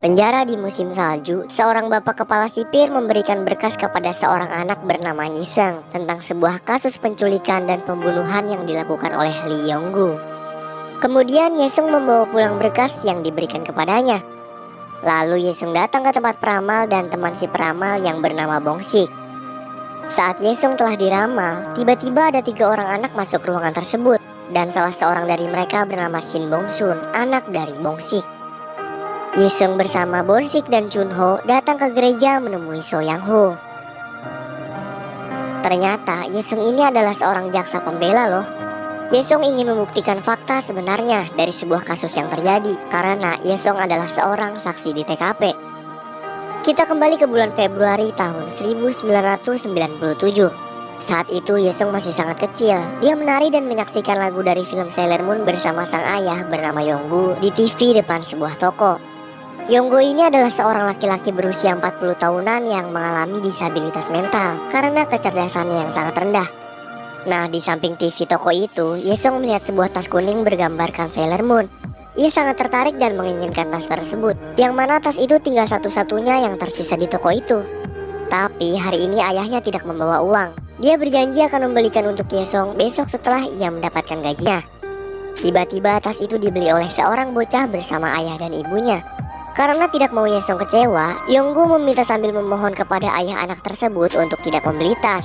Penjara di musim salju, seorang bapak kepala sipir memberikan berkas kepada seorang anak bernama Yiseng tentang sebuah kasus penculikan dan pembunuhan yang dilakukan oleh Lee Yonggu. Kemudian Yesung membawa pulang berkas yang diberikan kepadanya. Lalu Yesung datang ke tempat peramal dan teman si peramal yang bernama Bongsik. Saat Yesung telah diramal, tiba-tiba ada 3 orang anak masuk ruangan tersebut, dan salah seorang dari mereka bernama Shin Bongsun, anak dari Bongsik. Yesung bersama Bongsik dan Chunho datang ke gereja menemui So Yang Ho. Ternyata Yesung ini adalah seorang jaksa pembela loh. Yesung ingin membuktikan fakta sebenarnya dari sebuah kasus yang terjadi, karena Yesung adalah seorang saksi di TKP. Kita kembali ke bulan Februari tahun 1997. Saat itu Yesung masih sangat kecil. Dia menari dan menyaksikan lagu dari film Sailor Moon bersama sang ayah bernama Yonggu di TV depan sebuah toko. Yonggo ini adalah seorang laki-laki berusia 40 tahunan yang mengalami disabilitas mental karena kecerdasannya yang sangat rendah. Nah, di samping TV toko itu, Yesung melihat sebuah tas kuning bergambarkan Sailor Moon. Ia sangat tertarik dan menginginkan tas tersebut, yang mana tas itu tinggal satu-satunya yang tersisa di toko itu. Tapi hari ini ayahnya tidak membawa uang. Dia berjanji akan membelikan untuk Yesung besok setelah ia mendapatkan gajinya. Tiba-tiba tas itu dibeli oleh seorang bocah bersama ayah dan ibunya. Karena tidak mau Yesung kecewa, Yonggu meminta sambil memohon kepada ayah anak tersebut untuk tidak membeli tas.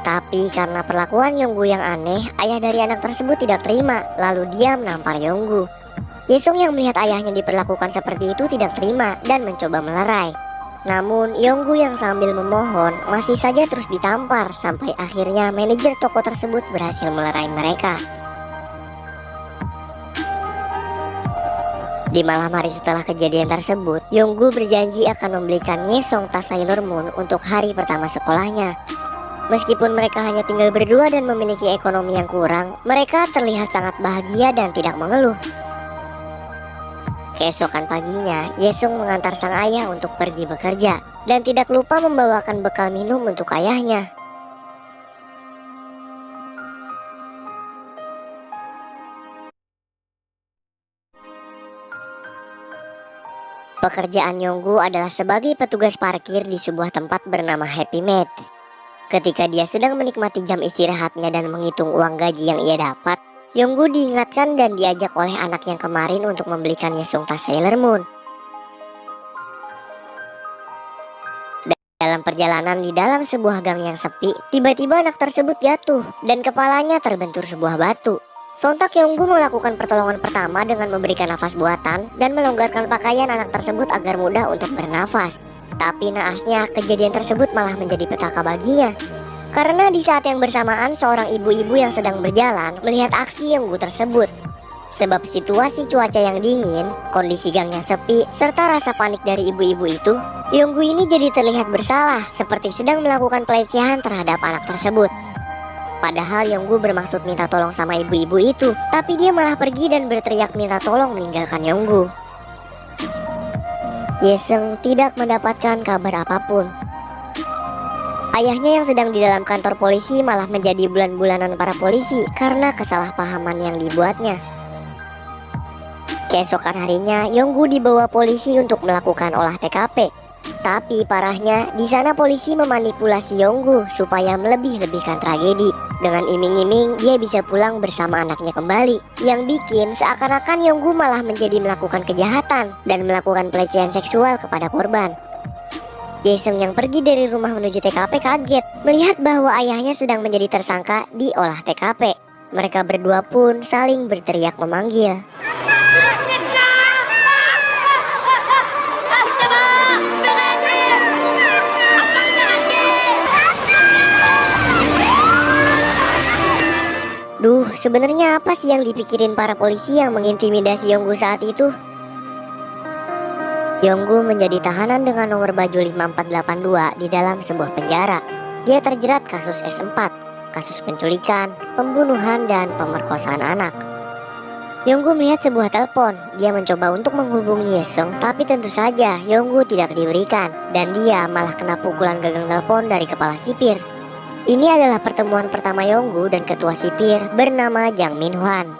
Tapi karena perlakuan Yonggu yang aneh, ayah dari anak tersebut tidak terima, lalu dia menampar Yonggu. Yesung yang melihat ayahnya diperlakukan seperti itu tidak terima dan mencoba melerai. Namun Yonggu yang sambil memohon masih saja terus ditampar sampai akhirnya manajer toko tersebut berhasil melerai mereka. Di malam hari setelah kejadian tersebut, Yonggu berjanji akan membelikan Yesung tas Sailor Moon untuk hari pertama sekolahnya. Meskipun mereka hanya tinggal berdua dan memiliki ekonomi yang kurang, mereka terlihat sangat bahagia dan tidak mengeluh. Keesokan paginya, Yesung mengantar sang ayah untuk pergi bekerja dan tidak lupa membawakan bekal minum untuk ayahnya. Pekerjaan Yonggu adalah sebagai petugas parkir di sebuah tempat bernama Happy Mate. Ketika dia sedang menikmati jam istirahatnya dan menghitung uang gaji yang ia dapat, Yonggu diingatkan dan diajak oleh anak yang kemarin untuk membelikan Yesung tas Sailor Moon. Dalam perjalanan di dalam sebuah gang yang sepi, tiba-tiba anak tersebut jatuh dan kepalanya terbentur sebuah batu. Sontak Yonggu melakukan pertolongan pertama dengan memberikan nafas buatan dan melonggarkan pakaian anak tersebut agar mudah untuk bernafas. Tapi naasnya kejadian tersebut malah menjadi petaka baginya. Karena di saat yang bersamaan seorang ibu-ibu yang sedang berjalan melihat aksi Yonggu tersebut. Sebab situasi cuaca yang dingin, kondisi gang yang sepi, serta rasa panik dari ibu-ibu itu, Yonggu ini jadi terlihat bersalah seperti sedang melakukan pelecehan terhadap anak tersebut. Padahal Yonggu bermaksud minta tolong sama ibu-ibu itu, tapi dia malah pergi dan berteriak minta tolong meninggalkan Yonggu. Yesung tidak mendapatkan kabar apapun. Ayahnya yang sedang di dalam kantor polisi malah menjadi bulan-bulanan para polisi karena kesalahpahaman yang dibuatnya. Keesokan harinya, Yonggu dibawa polisi untuk melakukan olah TKP. Tapi parahnya, di sana polisi memanipulasi Yonggu supaya melebih-lebihkan tragedi. Dengan iming-iming dia bisa pulang bersama anaknya kembali, yang bikin seakan-akan Yonggu malah menjadi melakukan kejahatan dan melakukan pelecehan seksual kepada korban. Yesung yang pergi dari rumah menuju TKP kaget melihat bahwa ayahnya sedang menjadi tersangka di olah TKP. Mereka berdua pun saling berteriak memanggil. Duh, sebenarnya apa sih yang dipikirin para polisi yang mengintimidasi Yonggu saat itu? Yonggu menjadi tahanan dengan nomor baju 5482 di dalam sebuah penjara. Dia terjerat kasus S4, kasus penculikan, pembunuhan, dan pemerkosaan anak. Yonggu melihat sebuah telepon. Dia mencoba untuk menghubungi Yesung, tapi tentu saja Yonggu tidak diberikan, dan dia malah kena pukulan gagang telepon dari kepala sipir. Ini adalah pertemuan pertama Yonggu dan ketua sipir bernama Jang Min-hwan.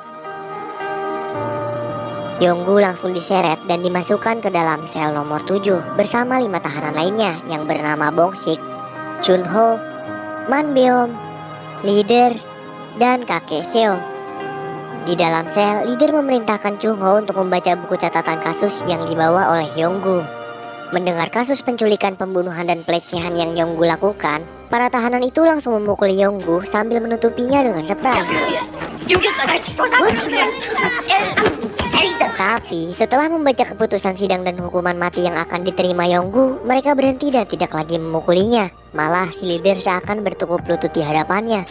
Yonggu langsung diseret dan dimasukkan ke dalam sel nomor 7 bersama 5 tahanan lainnya yang bernama Bongsik, Chunho, Manbeom, Leader, dan kakek Seo. Di dalam sel, Leader memerintahkan Chunho untuk membaca buku catatan kasus yang dibawa oleh Yonggu. Mendengar kasus penculikan, pembunuhan, dan pelecehan yang Yonggu lakukan, para tahanan itu langsung memukuli Yonggu sambil menutupinya dengan spray. Tapi setelah membaca keputusan sidang dan hukuman mati yang akan diterima Yonggu, mereka berhenti dan tidak lagi memukulinya. Malah si Leader seakan bertukuk lutut di hadapannya.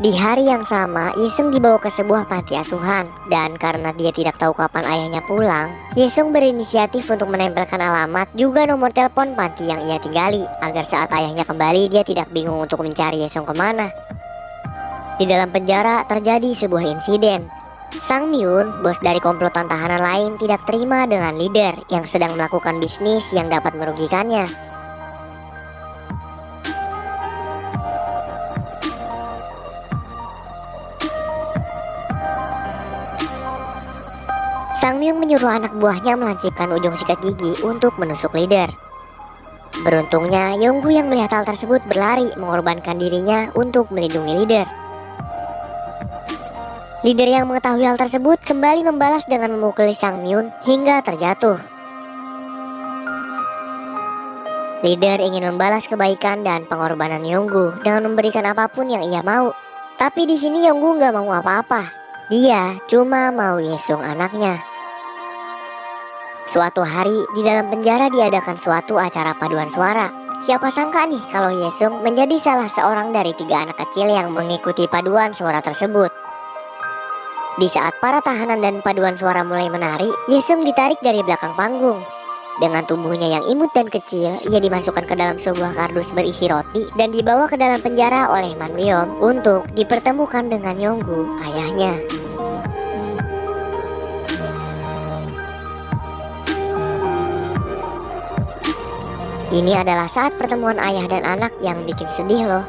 Di hari yang sama, Yesung dibawa ke sebuah panti asuhan, dan karena dia tidak tahu kapan ayahnya pulang, Yesung berinisiatif untuk menempelkan alamat juga nomor telepon panti yang ia tinggali, agar saat ayahnya kembali dia tidak bingung untuk mencari Yesung kemana. Di dalam penjara terjadi sebuah insiden. Sang Myun, bos dari komplotan tahanan lain, tidak terima dengan Leader yang sedang melakukan bisnis yang dapat merugikannya. Sang Myung menyuruh anak buahnya melancipkan ujung sikat gigi untuk menusuk Leader. Beruntungnya, Yonggu yang melihat hal tersebut berlari mengorbankan dirinya untuk melindungi Leader. Leader yang mengetahui hal tersebut kembali membalas dengan memukuli Sang Myun hingga terjatuh. Leader ingin membalas kebaikan dan pengorbanan Yonggu dengan memberikan apapun yang ia mau. Tapi di sini Yonggu nggak mau apa-apa. Dia cuma mau Yesung anaknya. Suatu hari di dalam penjara diadakan suatu acara paduan suara. Siapa sangka nih kalau Yesung menjadi salah seorang dari 3 anak kecil yang mengikuti paduan suara tersebut. Di saat para tahanan dan paduan suara mulai menari, Yesung ditarik dari belakang panggung. Dengan tubuhnya yang imut dan kecil, ia dimasukkan ke dalam sebuah kardus berisi roti dan dibawa ke dalam penjara oleh Manbeom untuk dipertemukan dengan Yonggu, ayahnya. Ini adalah saat pertemuan ayah dan anak yang bikin sedih loh.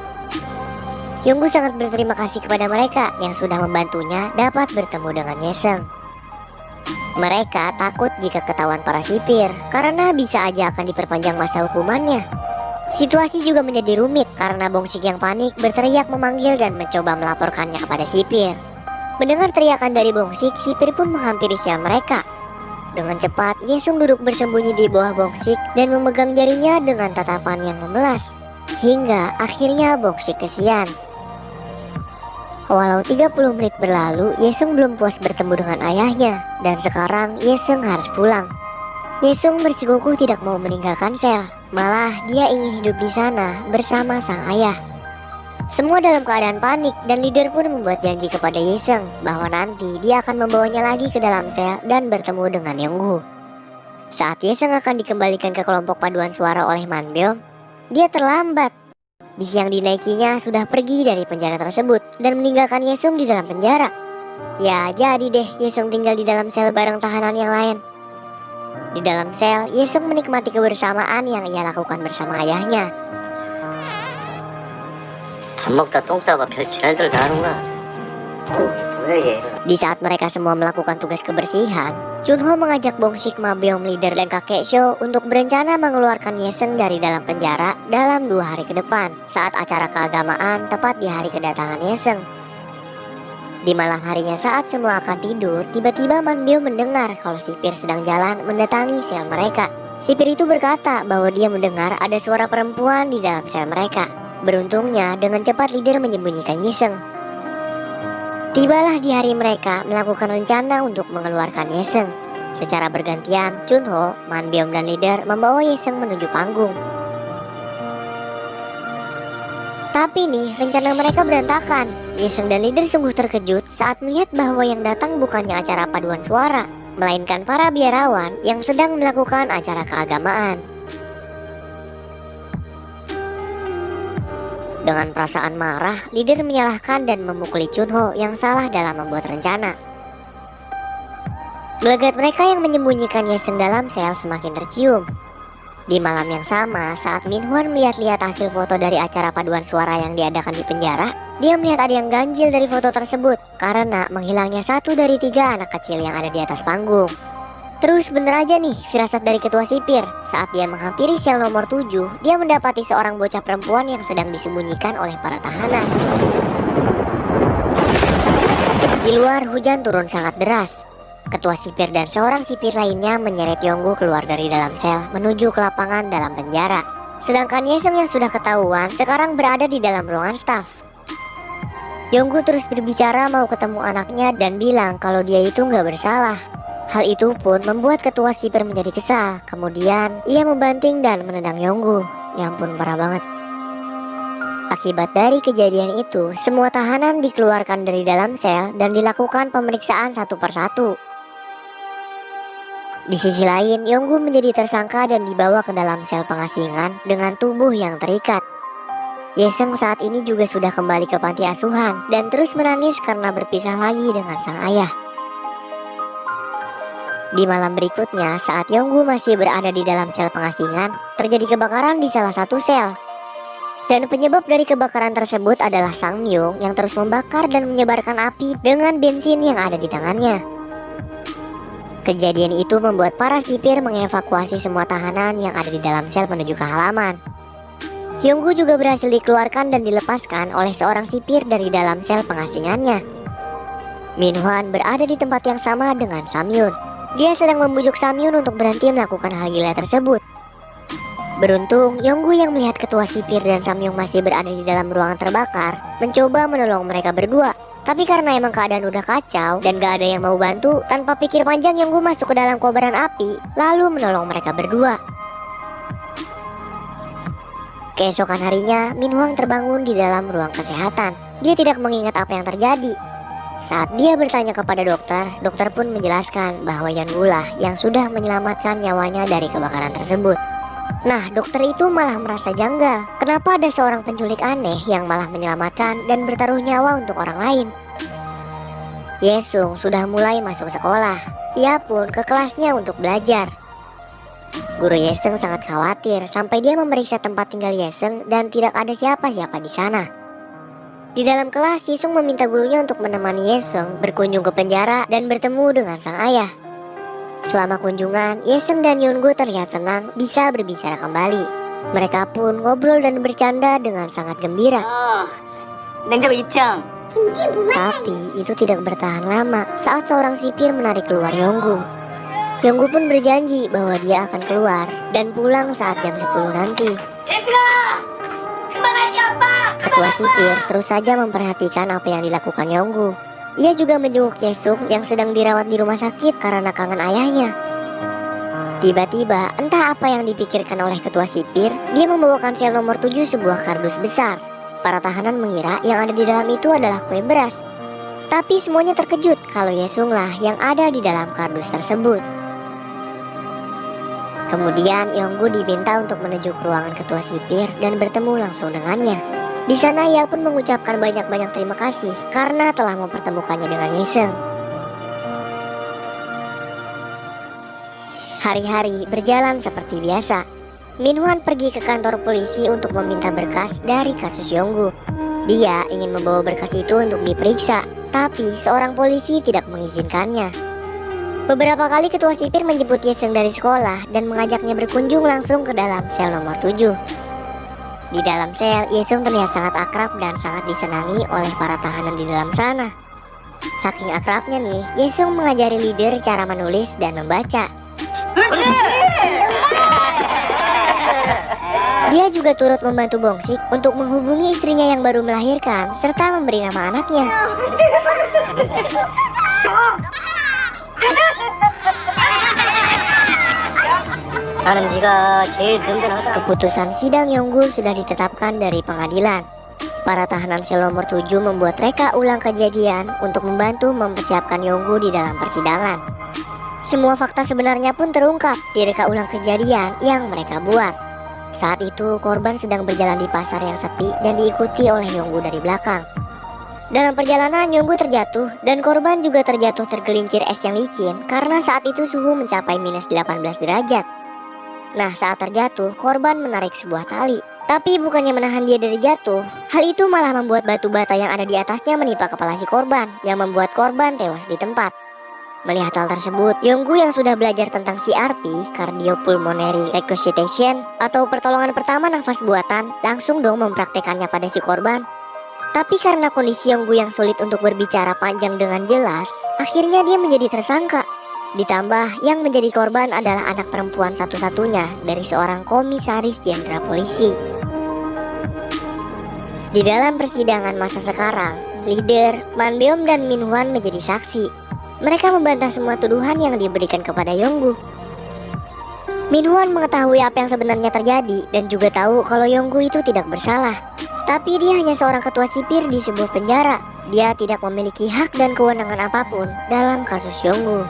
Yonggu sangat berterima kasih kepada mereka yang sudah membantunya dapat bertemu dengan Yesung. Mereka takut jika ketahuan para sipir karena bisa aja akan diperpanjang masa hukumannya. Situasi juga menjadi rumit karena Bongsik yang panik berteriak memanggil dan mencoba melaporkannya kepada sipir. Mendengar teriakan dari Bongsik, sipir pun menghampiri sel mereka. Dengan cepat, Yesung duduk bersembunyi di bawah Bongsik dan memegang jarinya dengan tatapan yang memelas. Hingga akhirnya Bongsik kesian. Walau 30 menit berlalu, Yesung belum puas bertemu dengan ayahnya. Dan sekarang Yesung harus pulang. Yesung bersikukuh tidak mau meninggalkan sel. Malah dia ingin hidup di sana bersama sang ayah. Semua dalam keadaan panik dan Leader pun membuat janji kepada Yesung bahwa nanti dia akan membawanya lagi ke dalam sel dan bertemu dengan Yonggu. Saat Yesung akan dikembalikan ke kelompok paduan suara oleh Manbeom, dia terlambat. Bis yang dinaikinya sudah pergi dari penjara tersebut dan meninggalkan Yesung di dalam penjara. Ya jadi deh Yesung tinggal di dalam sel bareng tahanan yang lain. Di dalam sel, Yesung menikmati kebersamaan yang ia lakukan bersama ayahnya. 밥 먹다 똥 싸고 별 지랄들 다 하는구나. 뭐야 얘. Di saat mereka semua melakukan tugas kebersihan, Chunho mengajak Bongsik, Manbeom, Leader, dan kakek Seo untuk berencana mengeluarkan Yesung dari dalam penjara dalam 2 hari ke depan saat acara keagamaan tepat di hari kedatangan Yesung. Di malam harinya saat semua akan tidur, tiba-tiba Manbeom mendengar kalau sipir sedang jalan mendatangi sel mereka. Sipir itu berkata bahwa dia mendengar ada suara perempuan di dalam sel mereka. Beruntungnya, dengan cepat Leader menyembunyikan Yesung. Tibalah di hari mereka melakukan rencana untuk mengeluarkan Yesung. Secara bergantian, Chunho, Manbeom, dan Leader membawa Yesung menuju panggung. Tapi nih, rencana mereka berantakan. Yesung dan Leader sungguh terkejut saat melihat bahwa yang datang bukannya acara paduan suara, melainkan para biarawan yang sedang melakukan acara keagamaan. Dengan perasaan marah, Leader menyalahkan dan memukuli Chunho yang salah dalam membuat rencana. Gelagat mereka yang menyembunyikan Yesung dalam sel semakin tercium. Di malam yang sama, saat Minhwan melihat-lihat hasil foto dari acara paduan suara yang diadakan di penjara, dia melihat ada yang ganjil dari foto tersebut karena menghilangnya 1 dari 3 anak kecil yang ada di atas panggung. Terus bener aja nih firasat dari ketua sipir. Saat dia menghampiri sel nomor 7, dia mendapati seorang bocah perempuan yang sedang disembunyikan oleh para tahanan. Di luar hujan turun sangat deras. Ketua sipir dan seorang sipir lainnya menyeret Yonggu keluar dari dalam sel menuju ke lapangan dalam penjara. Sedangkan Yesung yang sudah ketahuan sekarang berada di dalam ruangan staf. Yonggu terus berbicara mau ketemu anaknya dan bilang kalau dia itu nggak bersalah. Hal itu pun membuat ketua sipir menjadi kesal. Kemudian ia membanting dan menendang Yonggu. Ya ampun, parah banget. Akibat dari kejadian itu, semua tahanan dikeluarkan dari dalam sel dan dilakukan pemeriksaan satu persatu. Di sisi lain, Yonggu menjadi tersangka dan dibawa ke dalam sel pengasingan dengan tubuh yang terikat. Yesung saat ini juga sudah kembali ke panti asuhan dan terus menangis karena berpisah lagi dengan sang ayah. Di malam berikutnya, saat Yonggu masih berada di dalam sel pengasingan, terjadi kebakaran di salah satu sel. Dan penyebab dari kebakaran tersebut adalah Sang Myung yang terus membakar dan menyebarkan api dengan bensin yang ada di tangannya. Kejadian itu membuat para sipir mengevakuasi semua tahanan yang ada di dalam sel menuju ke halaman. Yonggu juga berhasil dikeluarkan dan dilepaskan oleh seorang sipir dari dalam sel pengasingannya. Minhwan berada di tempat yang sama dengan Samyun. Dia sedang membujuk Samyun untuk berhenti melakukan hal gila tersebut. Beruntung, Yonggu yang melihat ketua sipir dan Samyun masih berada di dalam ruangan terbakar, mencoba menolong mereka berdua. Tapi karena emang keadaan udah kacau dan gak ada yang mau bantu, tanpa pikir panjang Yonggu masuk ke dalam kobaran api, lalu menolong mereka berdua. Keesokan harinya, Minhwan terbangun di dalam ruang kesehatan. Dia tidak mengingat apa yang terjadi. Saat dia bertanya kepada dokter, dokter pun menjelaskan bahwa Yonggu lah yang sudah menyelamatkan nyawanya dari kebakaran tersebut. Nah, dokter itu malah merasa janggal. Kenapa ada seorang penculik aneh yang malah menyelamatkan dan bertaruh nyawa untuk orang lain? Yesung sudah mulai masuk sekolah. Ia pun ke kelasnya untuk belajar. Guru Yesung sangat khawatir sampai dia memeriksa tempat tinggal Yesung dan tidak ada siapa-siapa di sana. Di dalam kelas, Yesung meminta gurunya untuk menemani Yesung berkunjung ke penjara dan bertemu dengan sang ayah. Selama kunjungan, Yesung dan Yonggu terlihat senang bisa berbicara kembali. Mereka pun ngobrol dan bercanda dengan sangat gembira. 냉장고 2층. Tapi itu tidak bertahan lama saat seorang sipir menarik keluar Yonggu. Yonggu pun berjanji bahwa dia akan keluar dan pulang saat jam 10 nanti. Ketua sipir terus saja memperhatikan apa yang dilakukan Yonggu. Ia juga menjenguk Yesung yang sedang dirawat di rumah sakit karena kangen ayahnya. Tiba-tiba, entah apa yang dipikirkan oleh ketua sipir, dia membawakan sel nomor 7 sebuah kardus besar. Para tahanan mengira yang ada di dalam itu adalah kue beras. Tapi semuanya terkejut kalau Yesung lah yang ada di dalam kardus tersebut. Kemudian Yonggu diminta untuk menuju ke ruangan ketua sipir dan bertemu langsung dengannya. Di sana ia pun mengucapkan banyak-banyak terima kasih karena telah mempertemukannya dengan Yesung. Hari-hari berjalan seperti biasa. Minhwan pergi ke kantor polisi untuk meminta berkas dari kasus Yonggu. Dia ingin membawa berkas itu untuk diperiksa, tapi seorang polisi tidak mengizinkannya. Beberapa kali ketua sipir menjemput Yesung dari sekolah dan mengajaknya berkunjung langsung ke dalam sel nomor 7. Di dalam sel, Yesung terlihat sangat akrab dan sangat disenangi oleh para tahanan di dalam sana. Saking akrabnya nih, Yesung mengajari leader cara menulis dan membaca. Dia juga turut membantu Bongsik untuk menghubungi istrinya yang baru melahirkan, serta memberi nama anaknya. 나는 네가 제일 든든하다. Keputusan sidang Yonggu sudah ditetapkan dari pengadilan. Para tahanan sel nomor 7 membuat reka ulang kejadian untuk membantu mempersiapkan Yonggu di dalam persidangan. Semua fakta sebenarnya pun terungkap di reka ulang kejadian yang mereka buat. Saat itu korban sedang berjalan di pasar yang sepi dan diikuti oleh Yonggu dari belakang. Dalam perjalanan Yonggu terjatuh dan korban juga terjatuh tergelincir es yang licin karena saat itu suhu mencapai minus 18 derajat. Nah, saat terjatuh, korban menarik sebuah tali. Tapi bukannya menahan dia dari jatuh, hal itu malah membuat batu bata yang ada di atasnya menimpa kepala si korban, yang membuat korban tewas di tempat. Melihat hal tersebut, Yonggu yang sudah belajar tentang CRP, Cardiopulmonary Resuscitation, atau pertolongan pertama nafas buatan, langsung dong mempraktekannya pada si korban. Tapi karena kondisi Yonggu yang sulit untuk berbicara panjang dengan jelas, akhirnya dia menjadi tersangka. Ditambah yang menjadi korban adalah anak perempuan satu-satunya dari seorang komisaris jenderal polisi. Di dalam persidangan masa sekarang, leader, Manbeom dan Minhwan menjadi saksi. Mereka membantah semua tuduhan yang diberikan kepada Yonggu. Minhwan mengetahui apa yang sebenarnya terjadi dan juga tahu kalau Yonggu itu tidak bersalah. Tapi dia hanya seorang ketua sipir di sebuah penjara. Dia tidak memiliki hak dan kewenangan apapun dalam kasus Yonggu.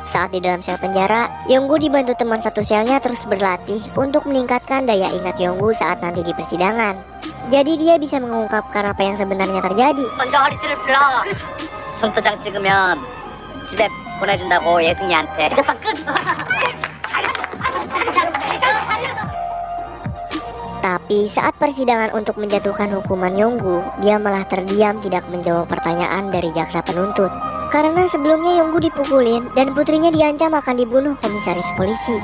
Saat di dalam sel penjara, Yonggu dibantu teman satu selnya terus berlatih untuk meningkatkan daya ingat Yonggu saat nanti di persidangan. Jadi dia bisa mengungkapkan apa yang sebenarnya terjadi. 먼저 허리띠를 풀어. 손도장 찍으면 집에 보내준다고 예승이한테. 재판 끝. Tapi saat persidangan untuk menjatuhkan hukuman Yonggu, dia malah terdiam tidak menjawab pertanyaan dari jaksa penuntut. Karena sebelumnya Yonggu dipukulin dan putrinya diancam akan dibunuh komisaris polisi.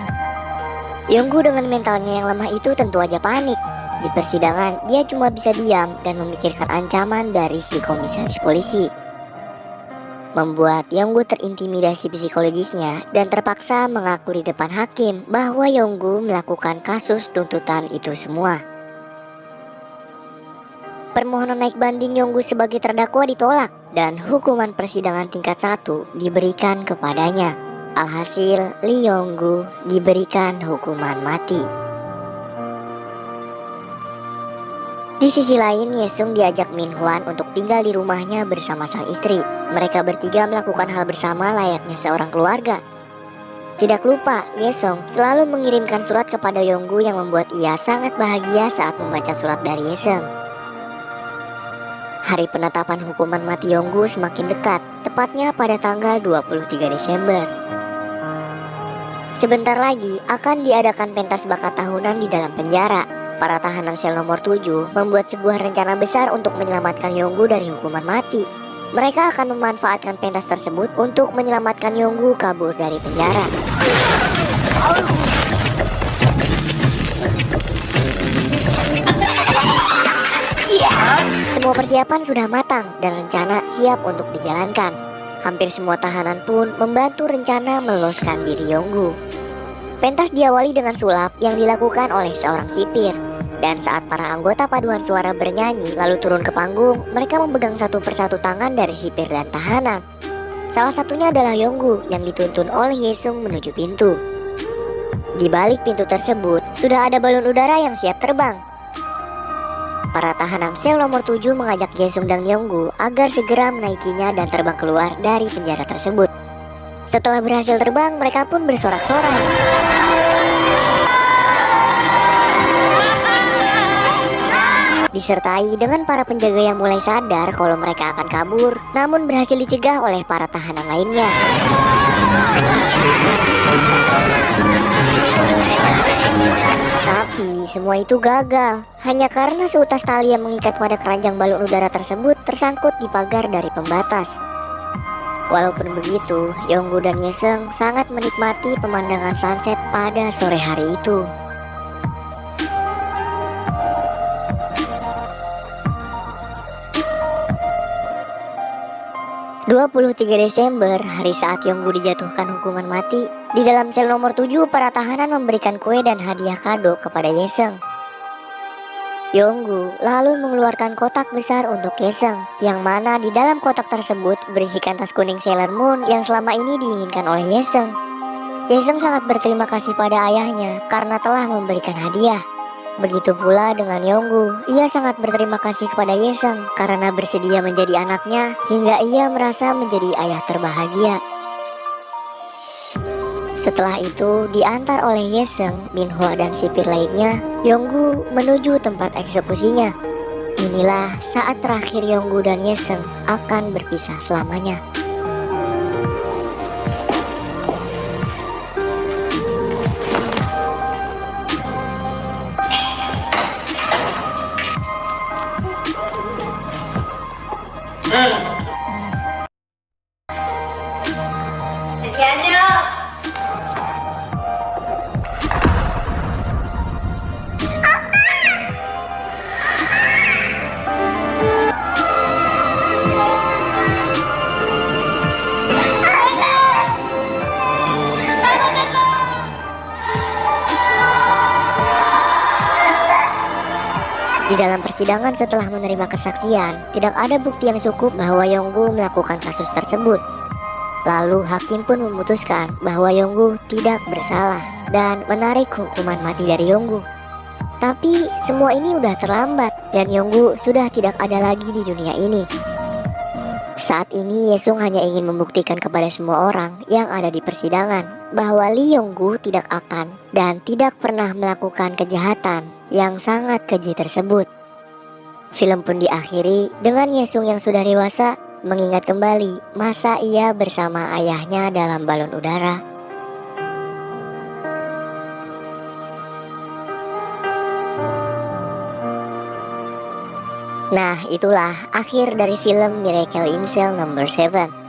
Yonggu dengan mentalnya yang lemah itu tentu aja panik. Di persidangan, dia cuma bisa diam dan memikirkan ancaman dari si komisaris polisi. Membuat Yonggu terintimidasi psikologisnya dan terpaksa mengaku di depan hakim bahwa Yonggu melakukan kasus tuntutan itu semua. Permohonan naik banding Yonggu sebagai terdakwa ditolak dan hukuman persidangan tingkat 1 diberikan kepadanya. Alhasil, Lee Yonggu diberikan hukuman mati. Di sisi lain, Yesung diajak Minhwan untuk tinggal di rumahnya bersama sang istri. Mereka bertiga melakukan hal bersama layaknya seorang keluarga. Tidak lupa, Yesung selalu mengirimkan surat kepada Yonggu yang membuat ia sangat bahagia saat membaca surat dari Yesung. Hari penetapan hukuman mati Yonggu semakin dekat, tepatnya pada tanggal 23 Desember. Sebentar lagi akan diadakan pentas bakat tahunan di dalam penjara. Para tahanan sel nomor 7 membuat sebuah rencana besar untuk menyelamatkan Yonggu dari hukuman mati. Mereka akan memanfaatkan pentas tersebut untuk menyelamatkan Yonggu kabur dari penjara. Semua persiapan sudah matang dan rencana siap untuk dijalankan. Hampir semua tahanan pun membantu rencana meloloskan diri Yonggu. Pentas diawali dengan sulap yang dilakukan oleh seorang sipir. Dan saat para anggota paduan suara bernyanyi lalu turun ke panggung, mereka memegang satu persatu tangan dari sipir dan tahanan. Salah satunya adalah Yonggu yang dituntun oleh Yesung menuju pintu. Di balik pintu tersebut, sudah ada balon udara yang siap terbang. Para tahanan sel nomor 7 mengajak Yesung dan Yonggu agar segera menaikinya dan terbang keluar dari penjara tersebut. Setelah berhasil terbang, mereka pun bersorak-sorai. Disertai dengan para penjaga yang mulai sadar kalau mereka akan kabur, namun berhasil dicegah oleh para tahanan lainnya. Tapi semua itu gagal, hanya karena seutas tali yang mengikat pada keranjang balon udara tersebut tersangkut di pagar dari pembatas. Walaupun begitu, Yonggu dan Yesung sangat menikmati pemandangan sunset pada sore hari itu. 23 Desember, hari saat Yonggu dijatuhkan hukuman mati, di dalam sel nomor 7 para tahanan memberikan kue dan hadiah kado kepada Yesung. Yonggu lalu mengeluarkan kotak besar untuk Yesung, yang mana di dalam kotak tersebut berisikan tas kuning Sailor Moon yang selama ini diinginkan oleh Yesung. Yesung sangat berterima kasih pada ayahnya karena telah memberikan hadiah. Begitu pula dengan Yonggu, ia sangat berterima kasih kepada Yesung karena bersedia menjadi anaknya hingga ia merasa menjadi ayah terbahagia. Setelah itu diantar oleh Yesung, Minhwa dan sipir lainnya, Yonggu menuju tempat eksekusinya. Inilah saat terakhir Yonggu dan Yesung akan berpisah selamanya. Kesiannya. Di dalam persidangan setelah menerima kesaksian, tidak ada bukti yang cukup bahwa Yonggu melakukan kasus tersebut. Lalu hakim pun memutuskan bahwa Yonggu tidak bersalah dan menarik hukuman mati dari Yonggu. Tapi semua ini udah terlambat dan Yonggu sudah tidak ada lagi di dunia ini. Saat ini Yesung hanya ingin membuktikan kepada semua orang yang ada di persidangan bahwa Lee Yonggu tidak akan dan tidak pernah melakukan kejahatan yang sangat keji tersebut. Film pun diakhiri dengan Yesung yang sudah dewasa mengingat kembali masa ia bersama ayahnya dalam balon udara. Nah, itulah akhir dari film Miracle in Cell No. 7.